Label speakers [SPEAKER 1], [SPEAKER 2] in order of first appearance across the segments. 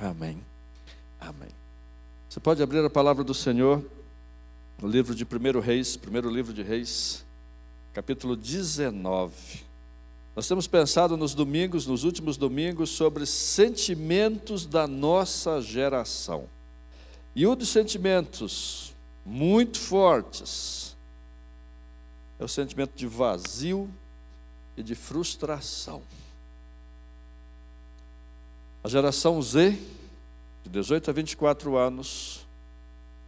[SPEAKER 1] Amém. Amém. Você pode abrir a palavra do Senhor no livro de 1 Reis, primeiro livro de Reis, capítulo 19. Nós temos pensado nos últimos domingos, sobre sentimentos da nossa geração. E um dos sentimentos muito fortes é o sentimento de vazio e de frustração. A geração Z, de 18 a 24 anos,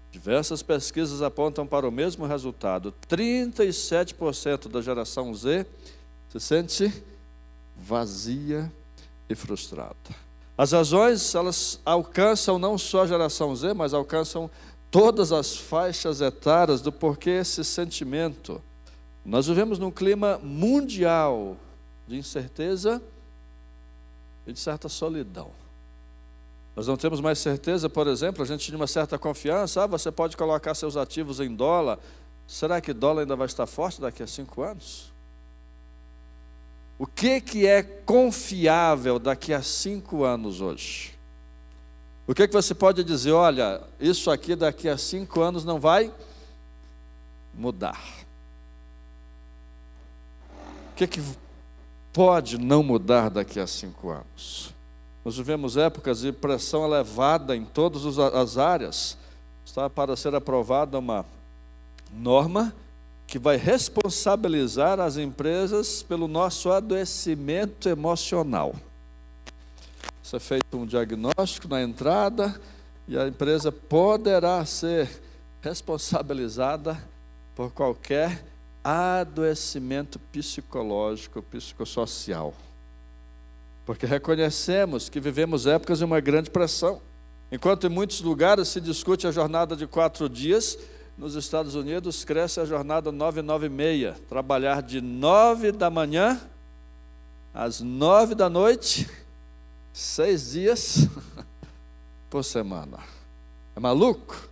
[SPEAKER 1] diversas pesquisas apontam para o mesmo resultado. 37% da geração Z se sente vazia e frustrada. As razões, elas alcançam não só a geração Z, mas alcançam todas as faixas etárias do porquê esse sentimento. Nós vivemos num clima mundial de incerteza e de certa solidão. Nós não temos mais certeza, por exemplo, a gente tinha uma certa confiança, você pode colocar seus ativos em dólar, será que dólar ainda vai estar forte daqui a 5 anos? O que é confiável daqui a 5 anos hoje? O que você pode dizer, olha, isso aqui daqui a 5 anos não vai mudar? O que pode não mudar daqui a 5 anos? Nós vivemos épocas de pressão elevada em todas as áreas. Está para ser aprovada uma norma que vai responsabilizar as empresas pelo nosso adoecimento emocional. Isso é feito um diagnóstico na entrada e a empresa poderá ser responsabilizada por qualquer adoecimento psicológico, psicossocial. Porque reconhecemos que vivemos épocas de uma grande pressão. Enquanto em muitos lugares se discute a jornada de 4 dias, nos Estados Unidos cresce a jornada 996, trabalhar de 9 da manhã às 9 da noite, 6 dias por semana. É maluco?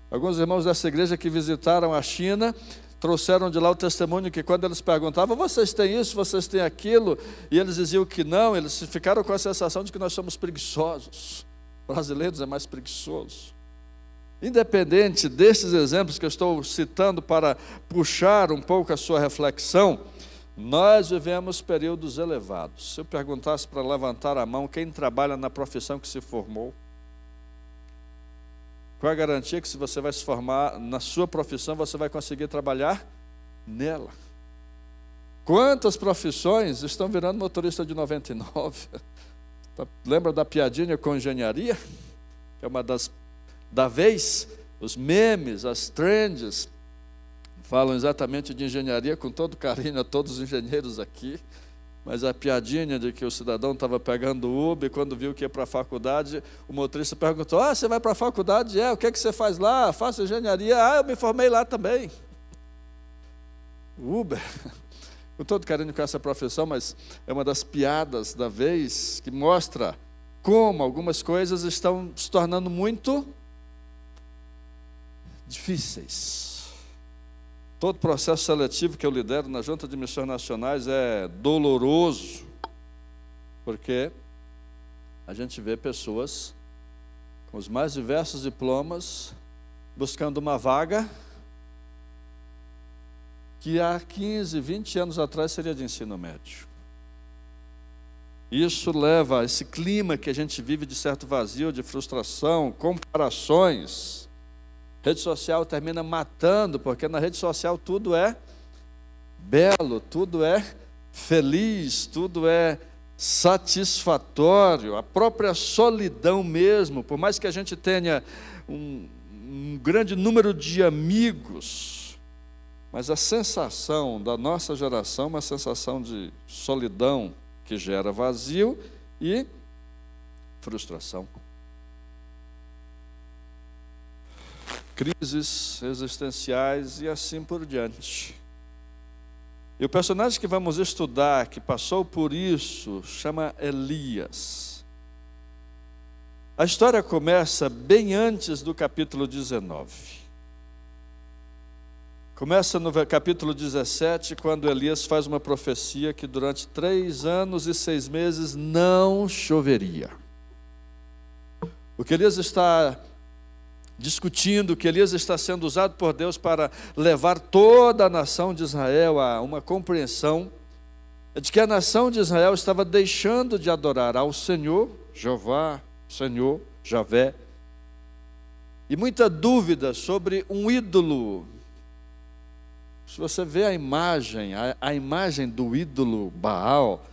[SPEAKER 1] Alguns irmãos dessa igreja que visitaram a China trouxeram de lá o testemunho que quando eles perguntavam, vocês têm isso, vocês têm aquilo, e eles diziam que não, eles ficaram com a sensação de que nós somos preguiçosos. Brasileiros é mais preguiçoso. Independente desses exemplos que eu estou citando para puxar um pouco a sua reflexão, nós vivemos períodos elevados. Se eu perguntasse para levantar a mão, quem trabalha na profissão que se formou? Qual a garantia que se você vai se formar na sua profissão, você vai conseguir trabalhar nela? Quantas profissões estão virando motorista de 99? Lembra da piadinha com engenharia? Que é uma da vez, os memes, as trends, falam exatamente de engenharia, com todo carinho a todos os engenheiros aqui. Mas a piadinha de que o cidadão estava pegando o Uber, quando viu que ia para a faculdade, o motorista perguntou, você vai para a faculdade? O que é que você faz lá? Faço engenharia. Eu me formei lá também. O Uber, com todo carinho com essa profissão, mas é uma das piadas da vez, que mostra como algumas coisas estão se tornando muito difíceis. Todo processo seletivo que eu lidero na Junta de Missões Nacionais é doloroso, porque a gente vê pessoas com os mais diversos diplomas buscando uma vaga que há 15, 20 anos atrás seria de ensino médio. Isso leva a esse clima que a gente vive de certo vazio, de frustração, comparações. Rede social termina matando, porque na rede social tudo é belo, tudo é feliz, tudo é satisfatório. A própria solidão mesmo, por mais que a gente tenha um grande número de amigos, mas a sensação da nossa geração é uma sensação de solidão que gera vazio e frustração. Crises existenciais e assim por diante. E o personagem que vamos estudar, que passou por isso, chama Elias. A história começa bem antes do capítulo 19. Começa no capítulo 17, quando Elias faz uma profecia que durante 3 anos e 6 meses não choveria. O que Elias está discutindo, que Elias está sendo usado por Deus para levar toda a nação de Israel a uma compreensão de que a nação de Israel estava deixando de adorar ao Senhor, Jeová, Senhor, Javé, e muita dúvida sobre um ídolo. Se você vê a imagem do ídolo Baal,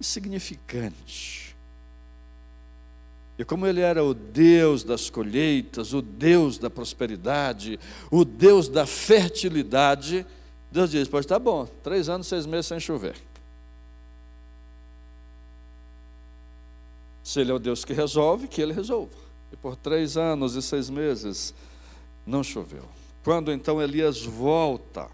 [SPEAKER 1] insignificante. E como ele era o Deus das colheitas, o Deus da prosperidade, o Deus da fertilidade, Deus diz: pois tá bom, 3 anos, 6 meses sem chover. Se ele é o Deus que resolve, que ele resolva. E por 3 anos e 6 meses não choveu. Quando então Elias volta,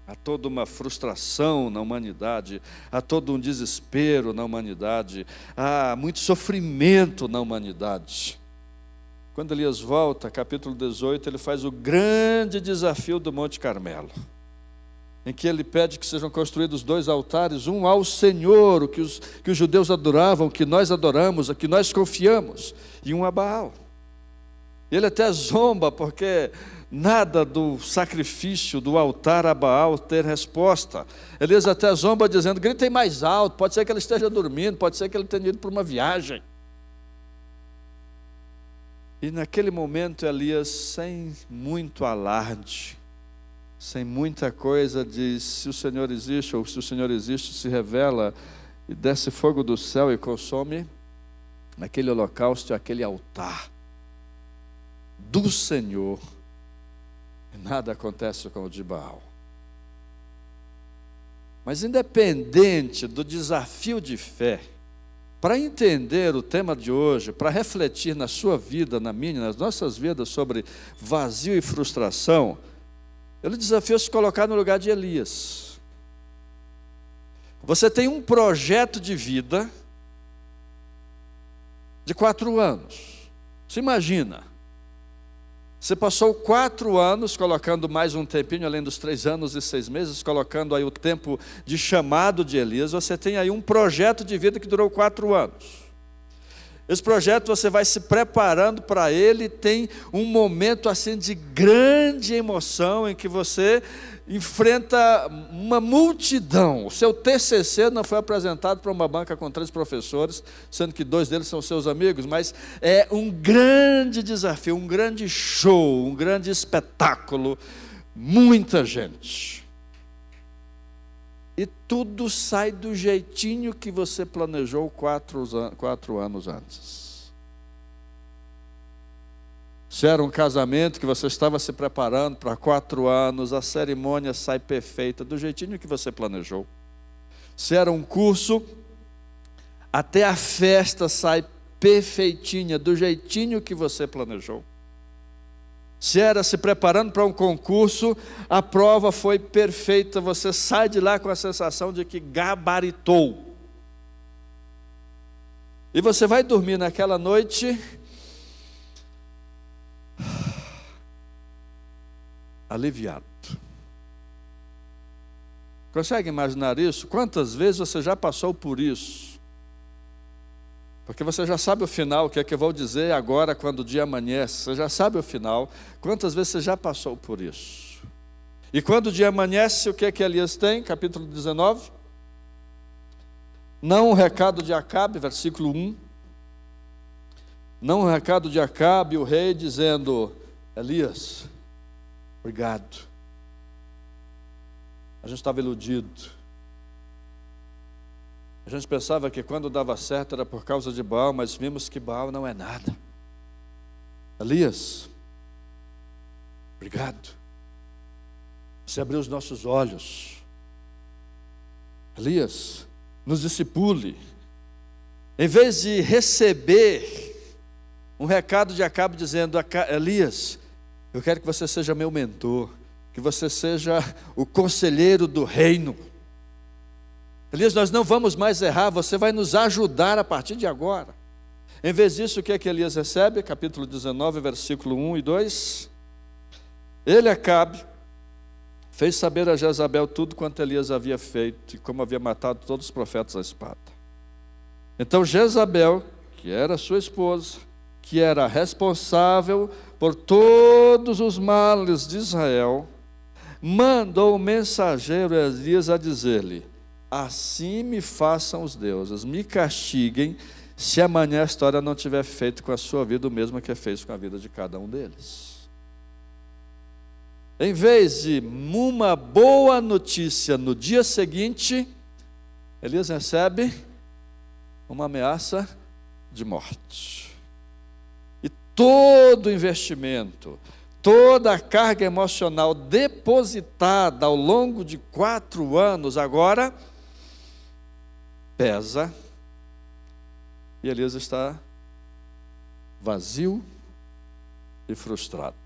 [SPEAKER 1] há toda uma frustração na humanidade, há todo um desespero na humanidade, há muito sofrimento na humanidade. Quando Elias volta, capítulo 18, ele faz o grande desafio do Monte Carmelo, em que ele pede que sejam construídos 2 altares, um ao Senhor, o que os judeus adoravam, o que nós adoramos, o que nós confiamos, e um a Baal. Ele até zomba, porque nada do sacrifício do altar a Baal ter resposta. Elias até zomba dizendo: gritem mais alto, pode ser que ele esteja dormindo, pode ser que ele tenha ido para uma viagem. E naquele momento Elias, sem muito alarde, sem muita coisa, diz: se o Senhor existe, ou se o Senhor existe, se revela, e desce fogo do céu e consome aquele holocausto, aquele altar do Senhor. E nada acontece com o de Baal. Mas independente do desafio de fé, para entender o tema de hoje, para refletir na sua vida, na minha, nas nossas vidas sobre vazio e frustração, ele desafiou se colocar no lugar de Elias. Você tem um projeto de vida de 4 anos. Você imagina, você passou 4 anos, colocando mais um tempinho, além dos 3 anos e 6 meses, colocando aí o tempo de chamado de Elias, você tem aí um projeto de vida que durou 4 anos. Esse projeto você vai se preparando para ele, tem um momento assim de grande emoção, em que você enfrenta uma multidão. O seu TCC não foi apresentado para uma banca com 3 professores, sendo que 2 deles são seus amigos, mas é um grande desafio, um grande show, um grande espetáculo, muita gente. E tudo sai do jeitinho que você planejou 4 anos antes. Se era um casamento que você estava se preparando para 4 anos, a cerimônia sai perfeita, do jeitinho que você planejou. Se era um curso, até a festa sai perfeitinha, do jeitinho que você planejou. Se era se preparando para um concurso, a prova foi perfeita, você sai de lá com a sensação de que gabaritou. E você vai dormir naquela noite aliviado. Consegue imaginar isso? Quantas vezes você já passou por isso? Porque você já sabe o final, o que é que eu vou dizer agora quando o dia amanhece. Você já sabe o final. Quantas vezes você já passou por isso? E quando o dia amanhece, o que é que Elias tem? Capítulo 19. Não o recado de Acabe, versículo 1. Não o recado de Acabe, o rei, dizendo: Elias, obrigado. A gente estava iludido. A gente pensava que quando dava certo era por causa de Baal, mas vimos que Baal não é nada. Elias, obrigado. Você abriu os nossos olhos. Elias, nos discipule. Em vez de receber um recado de Acabe dizendo: Elias, eu quero que você seja meu mentor, que você seja o conselheiro do reino. Elias, nós não vamos mais errar, você vai nos ajudar a partir de agora. Em vez disso, o que é que Elias recebe? Capítulo 19, versículo 1 e 2. Ele, Acabe, fez saber a Jezabel tudo quanto Elias havia feito e como havia matado todos os profetas à espada. Então Jezabel, que era sua esposa, que era responsável por todos os males de Israel, mandou o mensageiro Elias a dizer-lhe: assim me façam os deuses, me castiguem, se amanhã a história não tiver feito com a sua vida o mesmo que fez com a vida de cada um deles. Em vez de uma boa notícia no dia seguinte, Elias recebe uma ameaça de morte. E todo o investimento, toda a carga emocional depositada ao longo de 4 anos, agora pesa, e Elias está vazio e frustrado.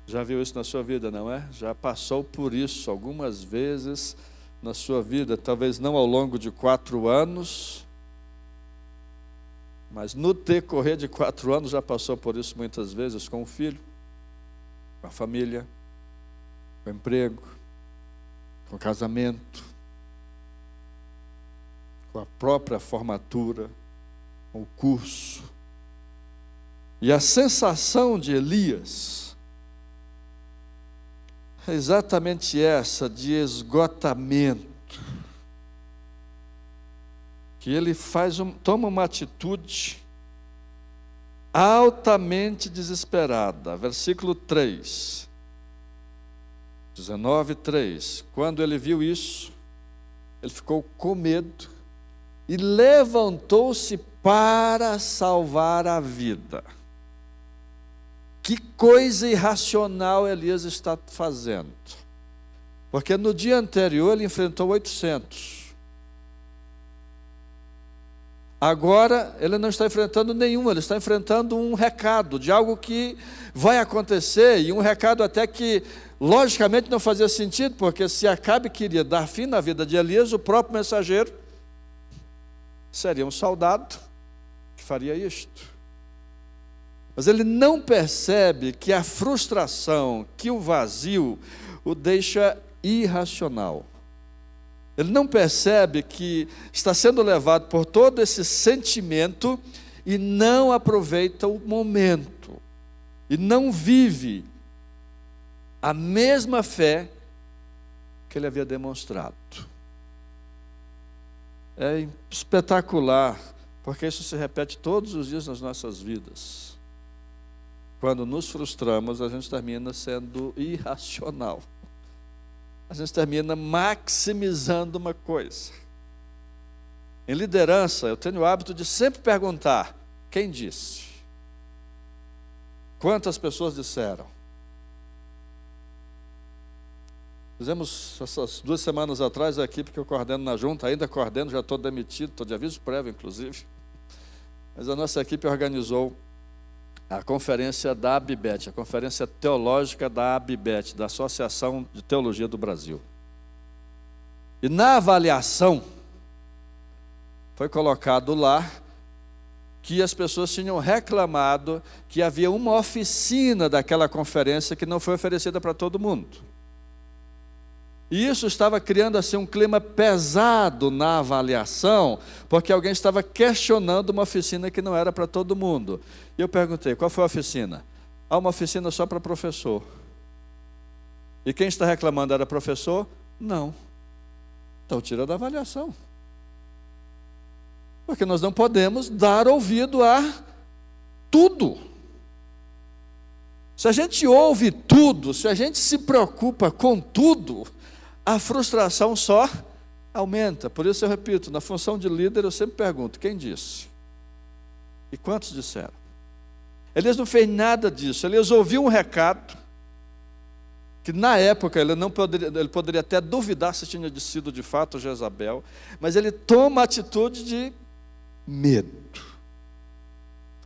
[SPEAKER 1] Já viu isso na sua vida, não é? Já passou por isso algumas vezes na sua vida, talvez não ao longo de 4 anos, mas no decorrer de 4 anos já passou por isso muitas vezes com o filho, com a família, com o emprego, com o casamento, com a própria formatura, com o curso. E a sensação de Elias é exatamente essa, de esgotamento, que ele toma uma atitude altamente desesperada. Versículo 3, 19:3. Quando ele viu isso, ele ficou com medo e levantou-se para salvar a vida. Que coisa irracional Elias está fazendo. Porque no dia anterior ele enfrentou 800. Agora ele não está enfrentando nenhum, ele está enfrentando um recado de algo que vai acontecer, e um recado até que logicamente não fazia sentido, porque se Acabe queria dar fim na vida de Elias, o próprio mensageiro seria um soldado que faria isto. Mas ele não percebe que a frustração, que o vazio o deixa irracional. Ele não percebe que está sendo levado por todo esse sentimento e não aproveita o momento. E não vive a mesma fé que ele havia demonstrado. É espetacular, porque isso se repete todos os dias nas nossas vidas. Quando nos frustramos, a gente termina sendo irracional. A gente termina maximizando uma coisa. Em liderança, eu tenho o hábito de sempre perguntar: quem disse? Quantas pessoas disseram? Fizemos essas 2 semanas atrás a equipe que eu coordeno na junta, ainda coordeno, já estou demitido, estou de aviso prévio inclusive. Mas a nossa equipe organizou a conferência da ABIBET, a conferência teológica da ABIBET, da Associação de Teologia do Brasil. E na avaliação, foi colocado lá que as pessoas tinham reclamado que havia uma oficina daquela conferência que não foi oferecida para todo mundo. E isso estava criando assim um clima pesado na avaliação, porque alguém estava questionando uma oficina que não era para todo mundo. E eu perguntei: qual foi a oficina? Há uma oficina só para professor. E quem está reclamando era professor? Não. Então tira da avaliação. Porque nós não podemos dar ouvido a tudo. Se a gente ouve tudo, se a gente se preocupa com tudo, a frustração só aumenta. Por isso eu repito, na função de líder eu sempre pergunto: quem disse? E quantos disseram? Elias não fez nada disso. Elias ouviu um recado, que na época ele poderia até duvidar se tinha sido de fato Jezabel, mas ele toma a atitude de medo.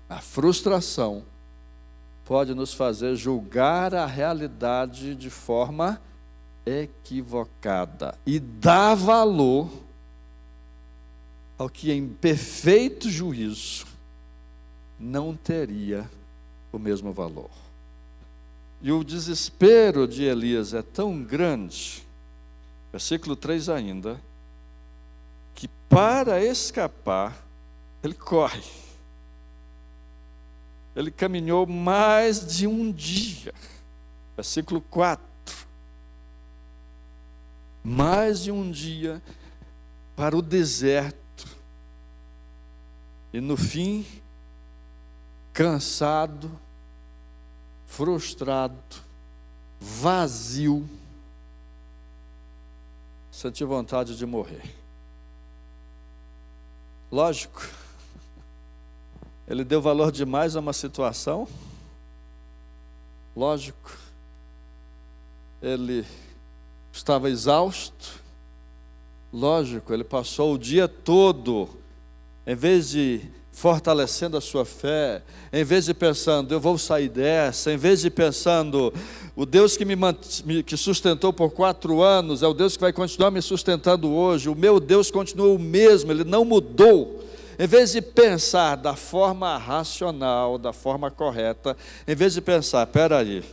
[SPEAKER 1] A frustração pode nos fazer julgar a realidade de forma equivocada e dar valor ao que em perfeito juízo não teria o mesmo valor. E o desespero de Elias é tão grande, versículo 3 ainda, que para escapar, ele corre. ele caminhou mais de um dia. Versículo 4. Mais de um dia para o deserto. E no fim, cansado, frustrado, vazio, senti vontade de morrer. Lógico, ele deu valor demais a uma situação. Lógico, ele estava exausto. Lógico, ele passou o dia todo, em vez de fortalecendo a sua fé, em vez de pensando, eu vou sair dessa, em vez de pensando, o Deus que sustentou por 4 anos, é o Deus que vai continuar me sustentando hoje, o meu Deus continua o mesmo, Ele não mudou. Em vez de pensar da forma racional, da forma correta, em vez de pensar, espera aí,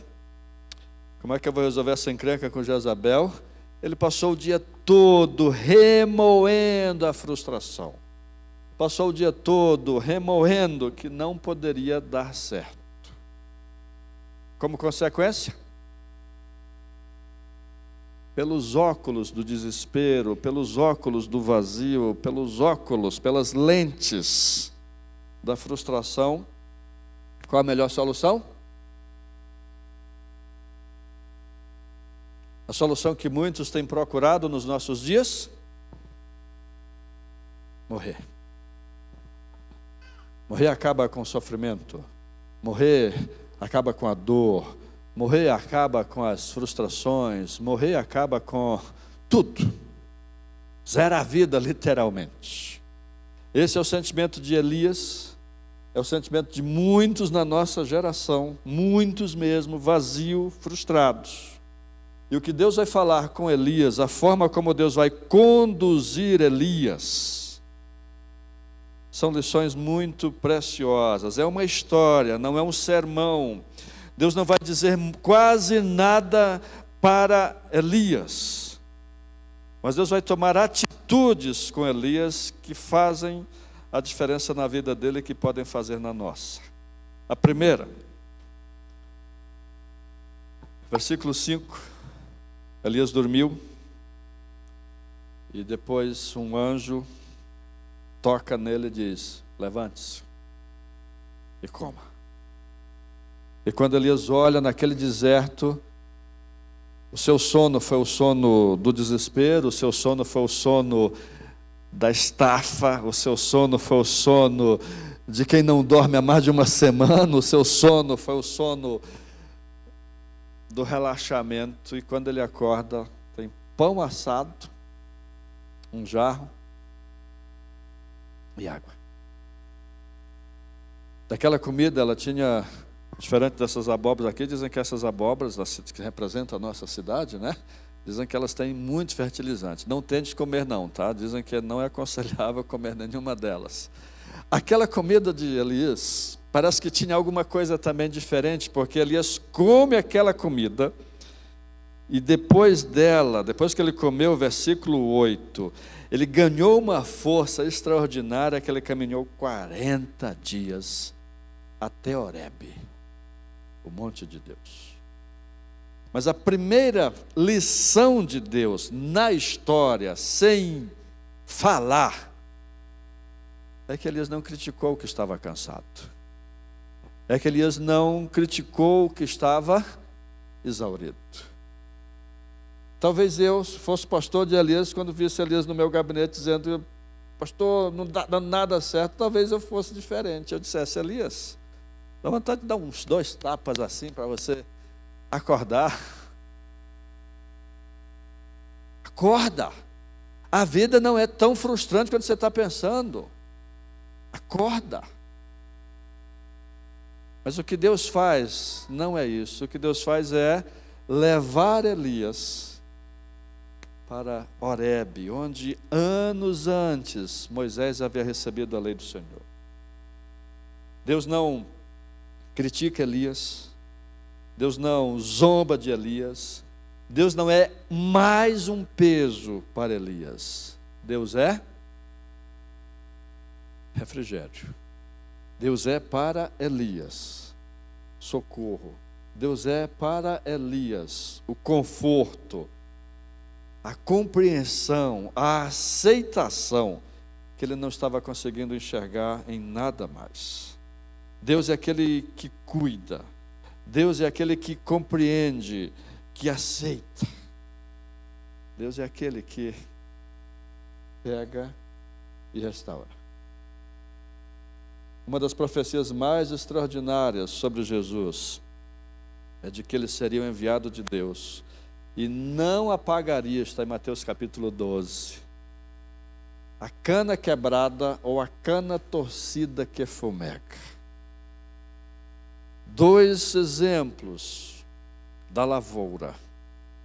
[SPEAKER 1] como é que eu vou resolver essa encrenca com Jezabel? Ele passou o dia todo remoendo a frustração. Passou o dia todo remoendo que não poderia dar certo. Como consequência, pelos óculos do desespero, pelos óculos do vazio, pelas lentes da frustração, qual a melhor solução? A solução que muitos têm procurado nos nossos dias? Morrer. Morrer acaba com o sofrimento. Morrer acaba com a dor. Morrer acaba com as frustrações. Morrer acaba com tudo. Zera a vida, literalmente. Esse é o sentimento de Elias. É o sentimento de muitos na nossa geração. Muitos mesmo, vazios, frustrados. E o que Deus vai falar com Elias, a forma como Deus vai conduzir Elias, são lições muito preciosas. É uma história, não é um sermão. Deus não vai dizer quase nada para Elias, mas Deus vai tomar atitudes com Elias que fazem a diferença na vida dele e que podem fazer na nossa. A primeira, versículo 5, Elias dormiu e depois um anjo toca nele e diz, levante-se e coma. E quando Elias olha naquele deserto, o seu sono foi o sono do desespero, o seu sono foi o sono da estafa, o seu sono foi o sono de quem não dorme há mais de uma semana, o seu sono foi o sono do relaxamento. E quando ele acorda, tem pão assado, um jarro e água. Daquela comida ela tinha, diferente dessas abóboras aqui, dizem que essas abóboras que representam a nossa cidade, né? Dizem que elas têm muitos fertilizantes. Não tente comer não, tá? Dizem que não é aconselhável comer nenhuma delas. Aquela comida de Elias, parece que tinha alguma coisa também diferente, porque Elias come aquela comida, e depois que ele comeu, versículo 8, ele ganhou uma força extraordinária que ele caminhou 40 dias até Horebe, o monte de Deus. Mas a primeira lição de Deus na história, sem falar, é que Elias não criticou o que estava cansado. É que Elias não criticou o que estava exaurido. Talvez eu, se fosse pastor de Elias, quando visse Elias no meu gabinete dizendo, pastor, não está dando nada certo, talvez eu fosse diferente. Eu dissesse, Elias, dá vontade de dar uns 2 tapas assim para você acordar. Acorda. A vida não é tão frustrante quanto você está pensando. Acorda. Mas o que Deus faz não é isso. O que Deus faz é levar Elias para Horebe, onde anos antes Moisés havia recebido a lei do Senhor. Deus não critica Elias, Deus não zomba de Elias, Deus não é mais um peso para Elias. Deus é refrigério. Deus é para Elias socorro. Deus é para Elias o conforto, a compreensão, a aceitação que ele não estava conseguindo enxergar em nada mais. Deus é aquele que cuida, Deus é aquele que compreende, que aceita. Deus é aquele que pega e restaura. Uma das profecias mais extraordinárias sobre Jesus é de que ele seria enviado de Deus e não apagaria, está em Mateus capítulo 12, a cana quebrada ou a cana torcida que fumega. Dois exemplos da lavoura,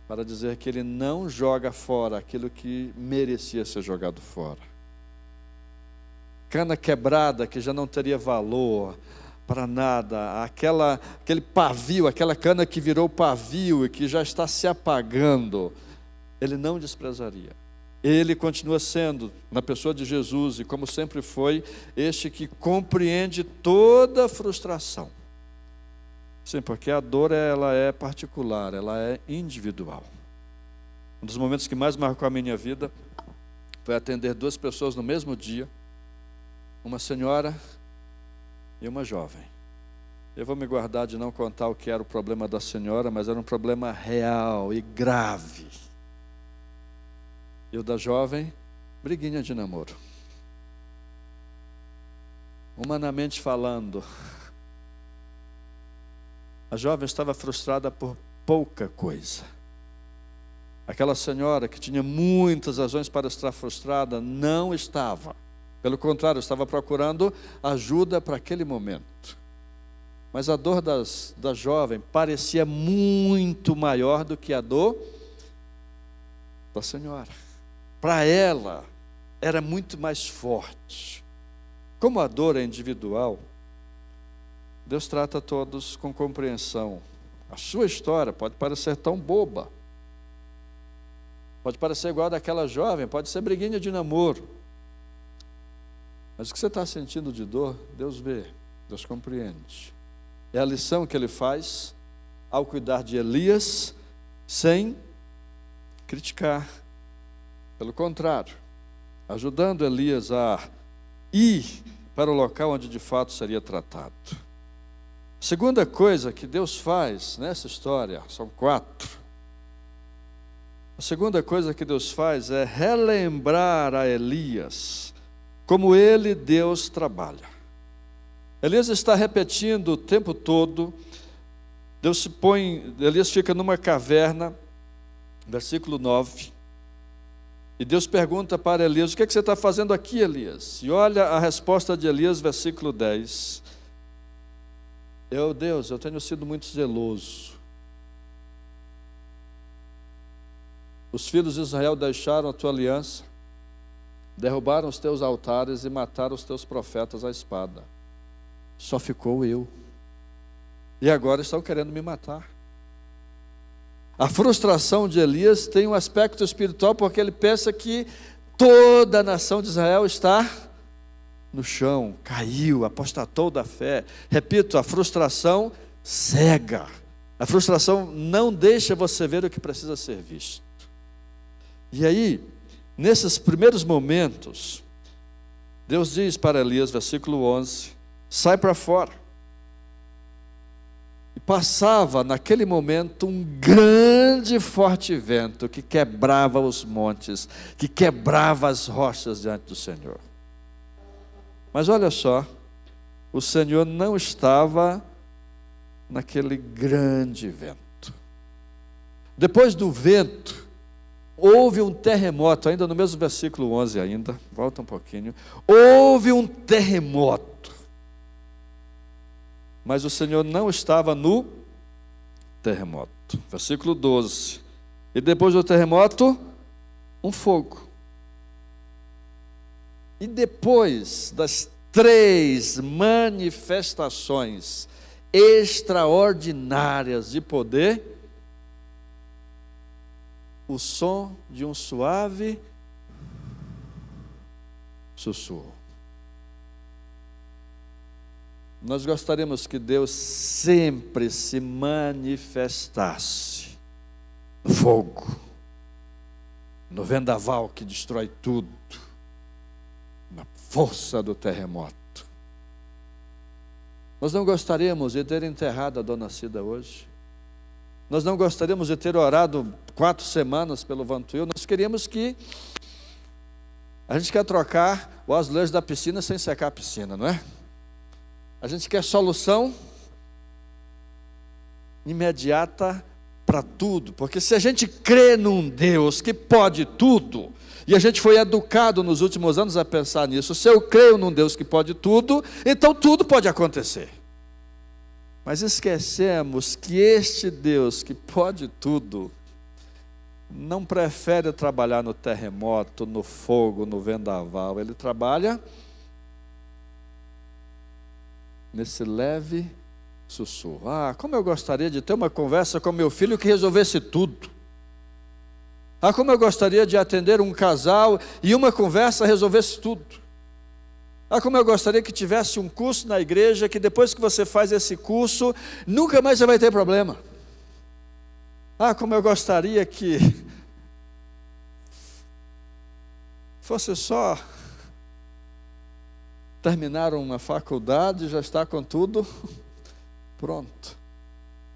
[SPEAKER 1] para dizer que ele não joga fora aquilo que merecia ser jogado fora. Cana quebrada que já não teria valor para nada, aquele pavio, aquela cana que virou pavio e que já está se apagando, ele não desprezaria. Ele continua sendo, na pessoa de Jesus, e como sempre foi, este que compreende toda frustração. Sim, porque a dor ela é particular, ela é individual. Um dos momentos que mais marcou a minha vida foi atender duas pessoas no mesmo dia, uma senhora e uma jovem. Eu vou me guardar de não contar o que era o problema da senhora, mas era um problema real e grave. E o da jovem, briguinha de namoro. Humanamente falando, a jovem estava frustrada por pouca coisa. Aquela senhora que tinha muitas razões para estar frustrada, não estava. Pelo contrário, estava procurando ajuda para aquele momento. Mas a dor da jovem parecia muito maior do que a dor da senhora. Para ela, era muito mais forte. Como a dor é individual, Deus trata todos com compreensão. A sua história pode parecer tão boba, pode parecer igual a daquela jovem, pode ser briguinha de namoro. Mas o que você está sentindo de dor, Deus vê, Deus compreende. É a lição que ele faz ao cuidar de Elias, sem criticar. Pelo contrário, ajudando Elias a ir para o local onde de fato seria tratado. A segunda coisa que Deus faz nessa história, são 4. A segunda coisa que Deus faz é relembrar a Elias como ele, Deus, trabalha. Elias está repetindo o tempo todo. Elias fica numa caverna, versículo 9. E Deus pergunta para Elias: o que é que você está fazendo aqui, Elias? E olha a resposta de Elias, versículo 10. Deus, eu tenho sido muito zeloso. Os filhos de Israel deixaram a tua aliança, derrubaram os teus altares e mataram os teus profetas à espada. Só ficou eu. E agora estão querendo me matar. A frustração de Elias tem um aspecto espiritual, porque ele pensa que toda a nação de Israel está no chão, caiu, apostatou da fé. Repito, a frustração cega. A frustração não deixa você ver o que precisa ser visto. E aí, nesses primeiros momentos, Deus diz para Elias, versículo 11, sai para fora. E passava naquele momento um grande e forte vento que quebrava os montes, que quebrava as rochas diante do Senhor. Mas olha só, o Senhor não estava naquele grande vento. Depois do vento, houve um terremoto, ainda no mesmo versículo 11 ainda, volta um pouquinho. Houve um terremoto. Mas o Senhor não estava no terremoto. Versículo 12. E depois do terremoto, um fogo. E depois das 3 manifestações extraordinárias de poder, o som de um suave sussurro. Nós gostaríamos que Deus sempre se manifestasse no fogo, no vendaval que destrói tudo, na força do terremoto. Nós não gostaríamos de ter enterrado a dona Cida hoje. Nós não gostaríamos de ter orado 4 semanas pelo Vantuil. Nós queríamos que... A gente quer trocar o azulejo da piscina sem secar a piscina, não é? A gente quer solução imediata para tudo. Porque se a gente crê num Deus que pode tudo, e a gente foi educado nos últimos anos a pensar nisso, se eu creio num Deus que pode tudo, então tudo pode acontecer. Mas esquecemos que este Deus que pode tudo, não prefere trabalhar no terremoto, no fogo, no vendaval. Ele trabalha nesse leve sussurro. Ah, como eu gostaria de ter uma conversa com meu filho que resolvesse tudo. Ah, como eu gostaria de atender um casal e uma conversa resolvesse tudo. Ah, como eu gostaria que tivesse um curso na igreja, que depois que você faz esse curso, nunca mais você vai ter problema. Ah, como eu gostaria que fosse só terminar uma faculdade e já está com tudo pronto.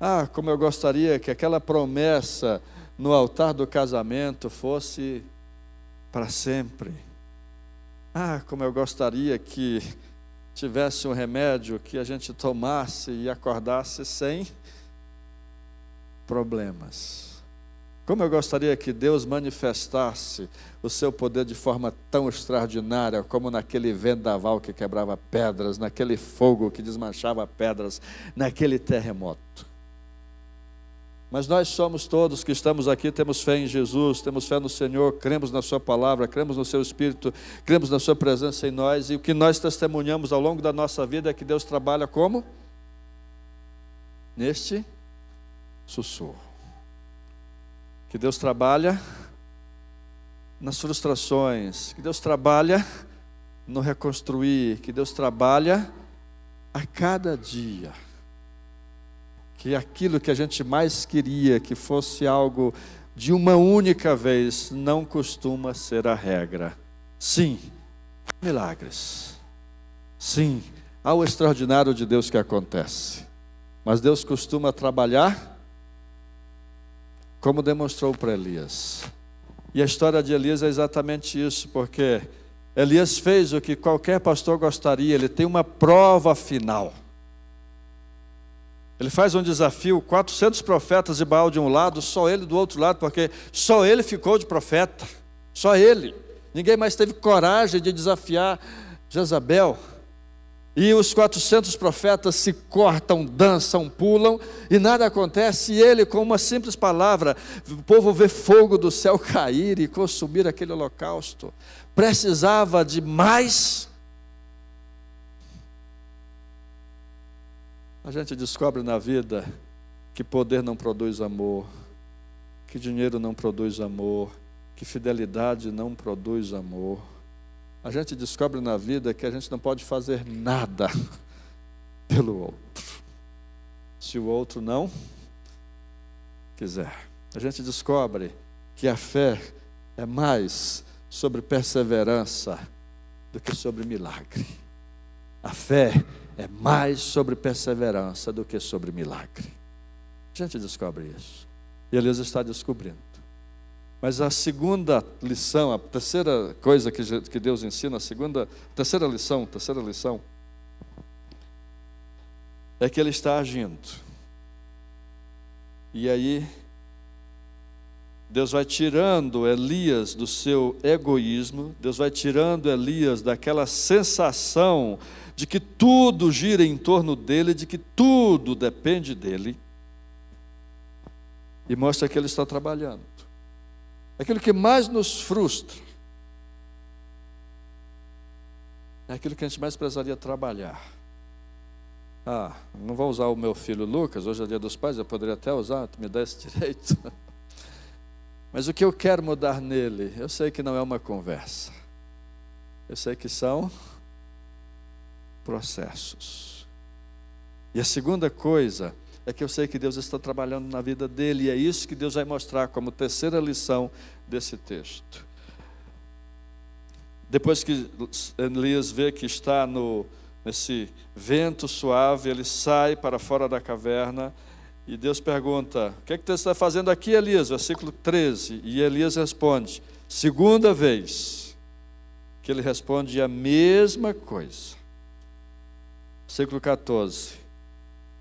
[SPEAKER 1] Ah, como eu gostaria que aquela promessa no altar do casamento fosse para sempre. Ah, como eu gostaria que tivesse um remédio que a gente tomasse e acordasse sem problemas. Como eu gostaria que Deus manifestasse o seu poder de forma tão extraordinária, como naquele vendaval que quebrava pedras, naquele fogo que desmanchava pedras, naquele terremoto. Mas nós somos todos que estamos aqui, temos fé em Jesus, temos fé no Senhor, cremos na sua palavra, cremos no seu Espírito, cremos na sua presença em nós, e o que nós testemunhamos ao longo da nossa vida é que Deus trabalha como? Neste sussurro. Que Deus trabalha nas frustrações, que Deus trabalha no reconstruir, que Deus trabalha a cada dia. Que aquilo que a gente mais queria que fosse algo de uma única vez, não costuma ser a regra. Sim, milagres. Sim, há o extraordinário de Deus que acontece. Mas Deus costuma trabalhar como demonstrou para Elias. E a história de Elias é exatamente isso, porque Elias fez o que qualquer pastor gostaria, ele tem uma prova final. Ele faz um desafio, 400 profetas de Baal de um lado, só ele do outro lado, porque só ele ficou de profeta, só ele. Ninguém mais teve coragem de desafiar Jezabel. E os 400 profetas se cortam, dançam, pulam, e nada acontece, e ele com uma simples palavra, o povo vê fogo do céu cair e consumir aquele holocausto. Precisava de mais. A gente descobre na vida que poder não produz amor, que dinheiro não produz amor, que fidelidade não produz amor. A gente descobre na vida que a gente não pode fazer nada pelo outro, se o outro não quiser. A gente descobre que a fé é mais sobre perseverança do que sobre milagre. A fé é mais sobre perseverança do que sobre milagre. A gente descobre isso. E Elias está descobrindo. Mas a segunda lição, a terceira coisa que Deus ensina, terceira lição, é que Ele está agindo. E aí, Deus vai tirando Elias do seu egoísmo, Deus vai tirando Elias daquela sensação de que tudo gira em torno dele, de que tudo depende dele, e mostra que Ele está trabalhando. Aquilo que mais nos frustra é aquilo que a gente mais precisaria trabalhar. Ah, não vou usar o meu filho Lucas, hoje é dia dos pais, eu poderia até usar, tu me dá esse direito. Mas o que eu quero mudar nele, eu sei que não é uma conversa. Eu sei que são processos. E a segunda coisa é que eu sei que Deus está trabalhando na vida dele, e é isso que Deus vai mostrar como terceira lição desse texto. Depois que Elias vê que está nesse vento suave, ele sai para fora da caverna, e Deus pergunta: o que é que você está fazendo aqui, Elias? Versículo 13, e Elias responde, segunda vez que ele responde a mesma coisa. Versículo 14.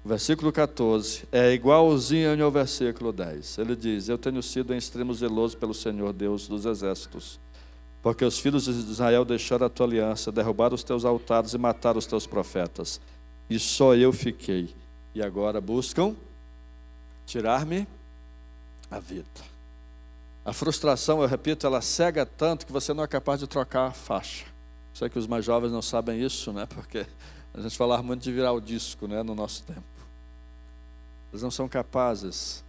[SPEAKER 1] O versículo 14 é igualzinho ao versículo 10. Ele diz: eu tenho sido em extremo zeloso pelo Senhor Deus dos exércitos, porque os filhos de Israel deixaram a tua aliança, derrubaram os teus altares e mataram os teus profetas. E só eu fiquei. E agora buscam tirar-me a vida. A frustração, eu repito, ela cega tanto que você não é capaz de trocar a faixa. Sei que os mais jovens não sabem isso, né? Porque a gente falava muito de virar o disco, né, no nosso tempo. Eles não são capazes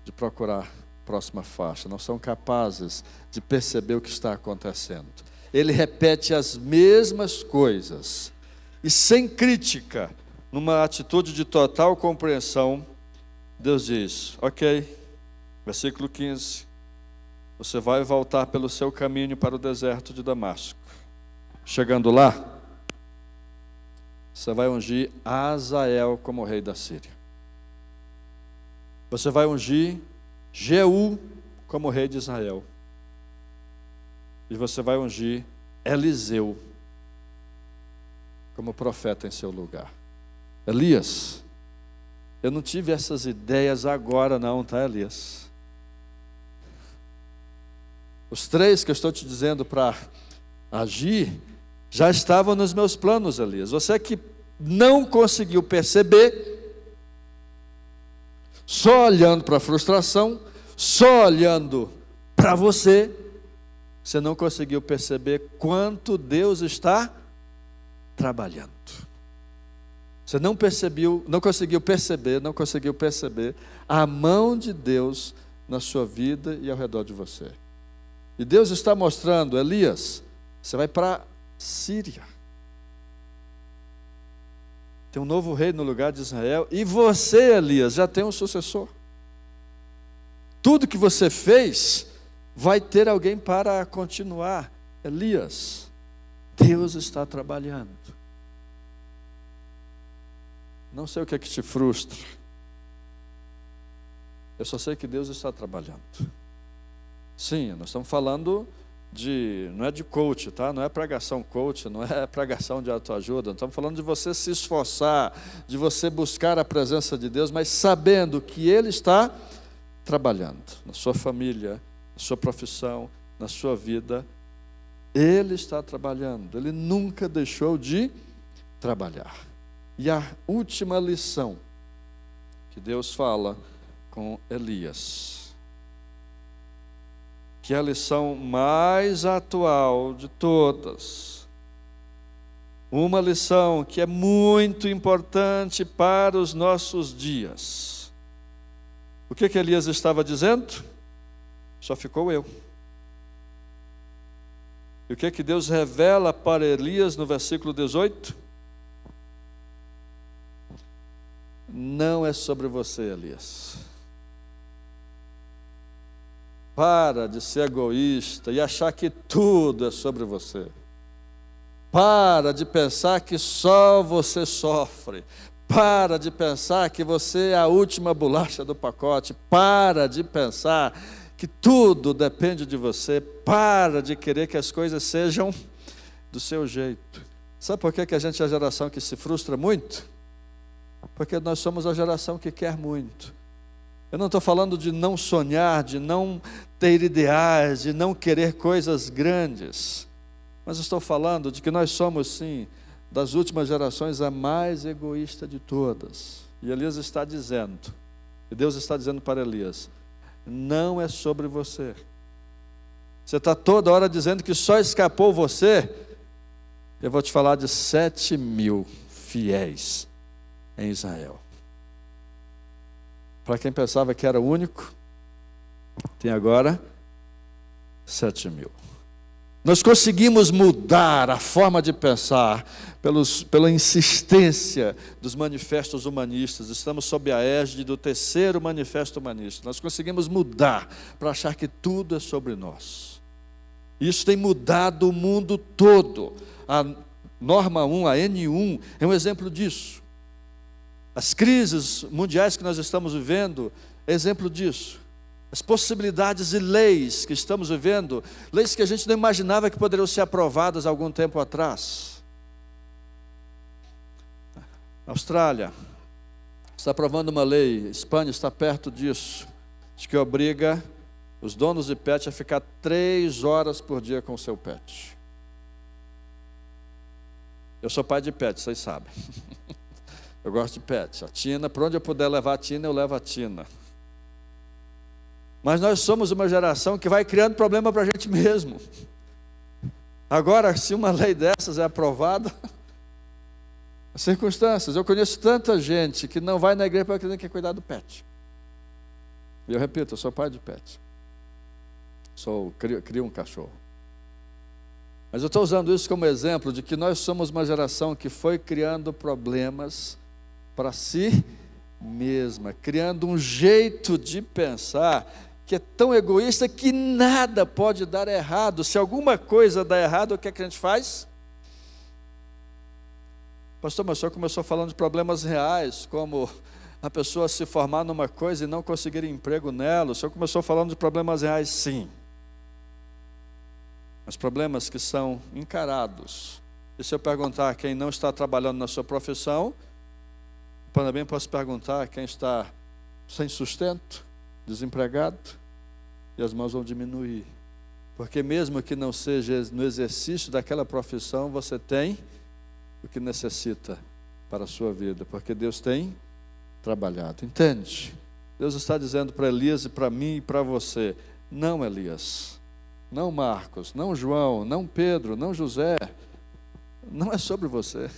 [SPEAKER 1] de procurar a próxima faixa, não são capazes de perceber o que está acontecendo. Ele repete as mesmas coisas, e sem crítica, numa atitude de total compreensão, Deus diz: ok, versículo 15, você vai voltar pelo seu caminho para o deserto de Damasco. Chegando lá, você vai ungir Azael como rei da Síria. Você vai ungir Jeú como rei de Israel. E você vai ungir Eliseu como profeta em seu lugar. Elias, eu não tive essas ideias agora não, tá, Elias? Os três que eu estou te dizendo para agir já estavam nos meus planos, Elias. Você que não conseguiu perceber, só olhando para a frustração, só olhando para você, você não conseguiu perceber quanto Deus está trabalhando. Você não conseguiu perceber a mão de Deus na sua vida e ao redor de você. E Deus está mostrando: Elias, você vai para a Síria. Tem um novo rei no lugar de Israel, e você, Elias, já tem um sucessor. Tudo que você fez, vai ter alguém para continuar. Elias, Deus está trabalhando. Não sei o que é que te frustra. Eu só sei que Deus está trabalhando. Sim, nós estamos falando não é de coach, tá? Não é pregação coach, não é pregação de autoajuda. Nós estamos falando de você se esforçar, de você buscar a presença de Deus, mas sabendo que Ele está trabalhando na sua família, na sua profissão, na sua vida. Ele está trabalhando, Ele nunca deixou de trabalhar. E a última lição que Deus fala com Elias, que é a lição mais atual de todas, uma lição que é muito importante para os nossos dias. O que Elias estava dizendo? Só ficou eu. E o que Deus revela para Elias no versículo 18? Não é sobre você, Elias. Para de ser egoísta e achar que tudo é sobre você. Para de pensar que só você sofre. Para de pensar que você é a última bolacha do pacote. Para de pensar que tudo depende de você. Para de querer que as coisas sejam do seu jeito. Sabe por que a gente é a geração que se frustra muito? Porque nós somos a geração que quer muito. Eu não estou falando de não sonhar, de não ter ideais, de não querer coisas grandes. Mas estou falando de que nós somos, sim, das últimas gerações, a mais egoísta de todas. E Elias está dizendo, e Deus está dizendo para Elias: não é sobre você. Você está toda hora dizendo que só escapou você. Eu vou te falar de 7.000 fiéis em Israel. Para quem pensava que era o único, tem agora 7.000. Nós conseguimos mudar a forma de pensar pela insistência dos manifestos humanistas. Estamos sob a égide do terceiro manifesto humanista. Nós conseguimos mudar para achar que tudo é sobre nós. Isso tem mudado o mundo todo. A norma 1, a N1, é um exemplo disso. As crises mundiais que nós estamos vivendo é exemplo disso. As possibilidades e leis que estamos vivendo, leis que a gente não imaginava que poderiam ser aprovadas há algum tempo atrás. A Austrália está aprovando uma lei, a Espanha está perto disso, de que obriga os donos de pet a ficar 3 horas por dia com o seu pet. Eu sou pai de pet, vocês sabem. Eu gosto de pet. A Tina, para onde eu puder levar a Tina, eu levo a Tina. Mas nós somos uma geração que vai criando problema para a gente mesmo. Agora, se uma lei dessas é aprovada, as circunstâncias, eu conheço tanta gente que não vai na igreja porque tem que cuidar do pet. E eu repito, eu sou pai de pet. Crio um cachorro. Mas eu estou usando isso como exemplo de que nós somos uma geração que foi criando problemas para si mesma, criando um jeito de pensar que é tão egoísta que nada pode dar errado. Se alguma coisa dá errado, o que é que a gente faz? Pastor, mas o senhor começou falando de problemas reais, como a pessoa se formar numa coisa e não conseguir emprego nela. O senhor começou falando de problemas reais, sim. Mas problemas que são encarados. E se eu perguntar a quem não está trabalhando na sua profissão, também posso perguntar a quem está sem sustento, desempregado, e as mãos vão diminuir. Porque mesmo que não seja no exercício daquela profissão, você tem o que necessita para a sua vida, porque Deus tem trabalhado. Entende? Deus está dizendo para Elias e para mim e para você: não, Elias, não Marcos, não João, não Pedro, não José, não é sobre você.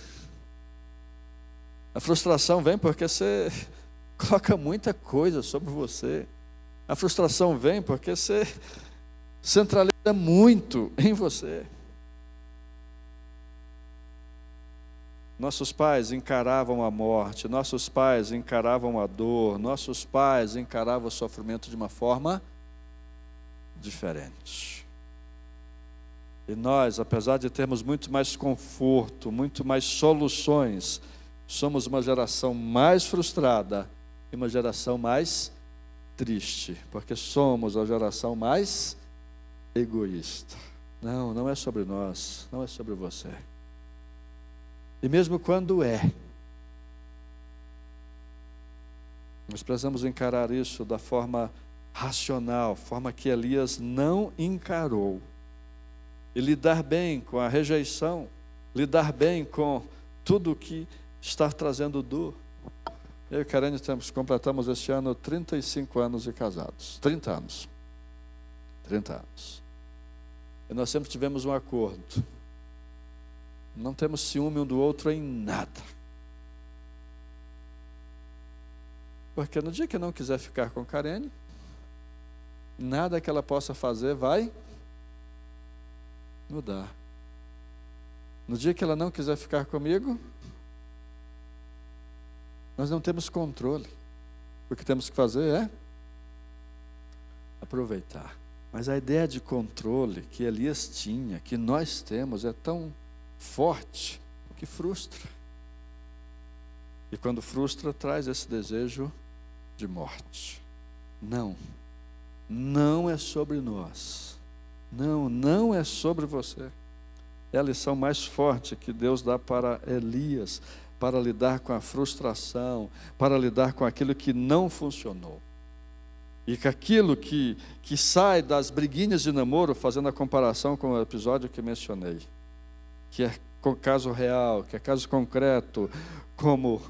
[SPEAKER 1] A frustração vem porque você coloca muita coisa sobre você. A frustração vem porque você centraliza muito em você. Nossos pais encaravam a morte, nossos pais encaravam a dor, nossos pais encaravam o sofrimento de uma forma diferente. E nós, apesar de termos muito mais conforto, muito mais soluções, somos uma geração mais frustrada e uma geração mais triste, porque somos a geração mais egoísta. Não, não é sobre nós, não é sobre você. E mesmo quando é, nós precisamos encarar isso da forma racional, forma que Elias não encarou. E lidar bem com a rejeição, lidar bem com tudo que está trazendo dor. Eu e Karen completamos este ano 35 anos de casados. 30 anos. 30 anos. E nós sempre tivemos um acordo. Não temos ciúme um do outro em nada. Porque no dia que não quiser ficar com Karen, nada que ela possa fazer vai mudar. No dia que ela não quiser ficar comigo, nós não temos controle. O que temos que fazer é aproveitar. Mas a ideia de controle que Elias tinha, que nós temos, é tão forte que frustra. E quando frustra, traz esse desejo de morte. Não, não é sobre nós. Não, não é sobre você. É a lição mais forte que Deus dá para Elias, para lidar com a frustração, para lidar com aquilo que não funcionou. E que aquilo que sai das briguinhas de namoro, fazendo a comparação com o episódio que mencionei, que é caso real, que é caso concreto, como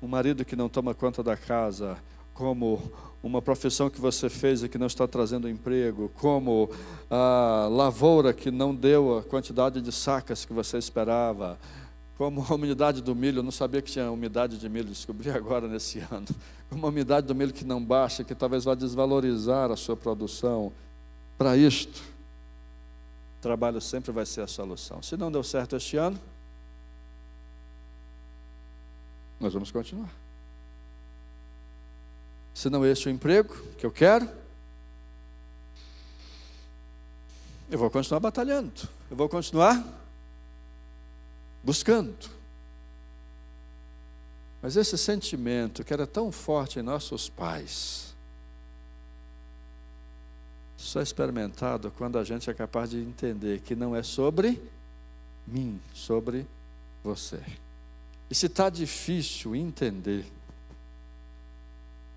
[SPEAKER 1] um marido que não toma conta da casa, como uma profissão que você fez e que não está trazendo emprego, como a lavoura que não deu a quantidade de sacas que você esperava, como a umidade do milho. Eu não sabia que tinha umidade de milho, descobri agora nesse ano. Uma umidade do milho que não baixa, que talvez vá desvalorizar a sua produção. Para isto, trabalho sempre vai ser a solução. Se não deu certo este ano, nós vamos continuar. Se não este é o emprego que eu quero, eu vou continuar batalhando. Eu vou continuar buscando. Mas esse sentimento que era tão forte em nossos pais, só é experimentado quando a gente é capaz de entender que não é sobre mim, sobre você. E se está difícil entender,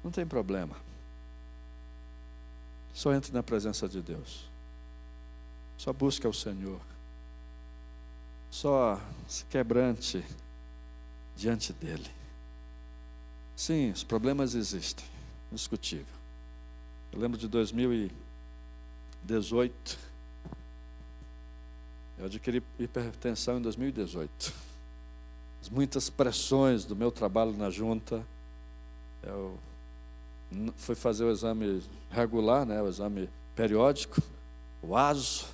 [SPEAKER 1] não tem problema. Só entre na presença de Deus. Só busque ao Senhor. Só se quebrante diante dEle. Sim, os problemas existem, indiscutível. Eu lembro de 2018. Eu adquiri hipertensão em 2018. Muitas pressões do meu trabalho na junta. Eu fui fazer o exame regular, o exame periódico, o ASO.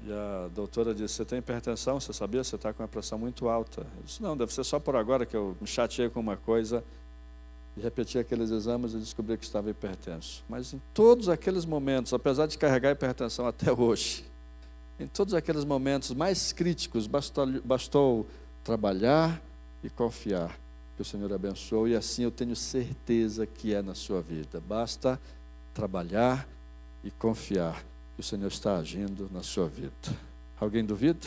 [SPEAKER 1] E a doutora disse: você tem hipertensão, você sabia? Você está com uma pressão muito alta. Eu disse: não, deve ser só por agora que eu me chateei com uma coisa. E repeti aqueles exames e descobri que estava hipertenso. Mas em todos aqueles momentos, apesar de carregar hipertensão até hoje, em todos aqueles momentos mais críticos, bastou trabalhar e confiar que o Senhor abençoou, e assim eu tenho certeza que é na sua vida. Basta trabalhar e confiar que o Senhor está agindo na sua vida. Alguém duvida?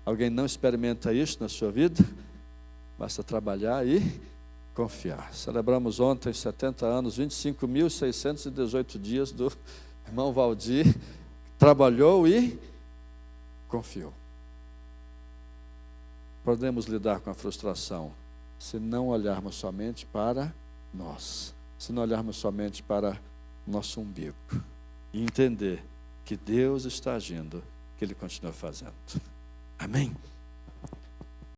[SPEAKER 1] Alguém não experimenta isso na sua vida? Basta trabalhar e confiar. Celebramos ontem 70 anos, 25.618 dias do irmão Valdir, trabalhou e confiou. Podemos lidar com a frustração se não olharmos somente para nós, se não olharmos somente para nosso umbigo e entender que Deus está agindo, que Ele continua fazendo. Amém?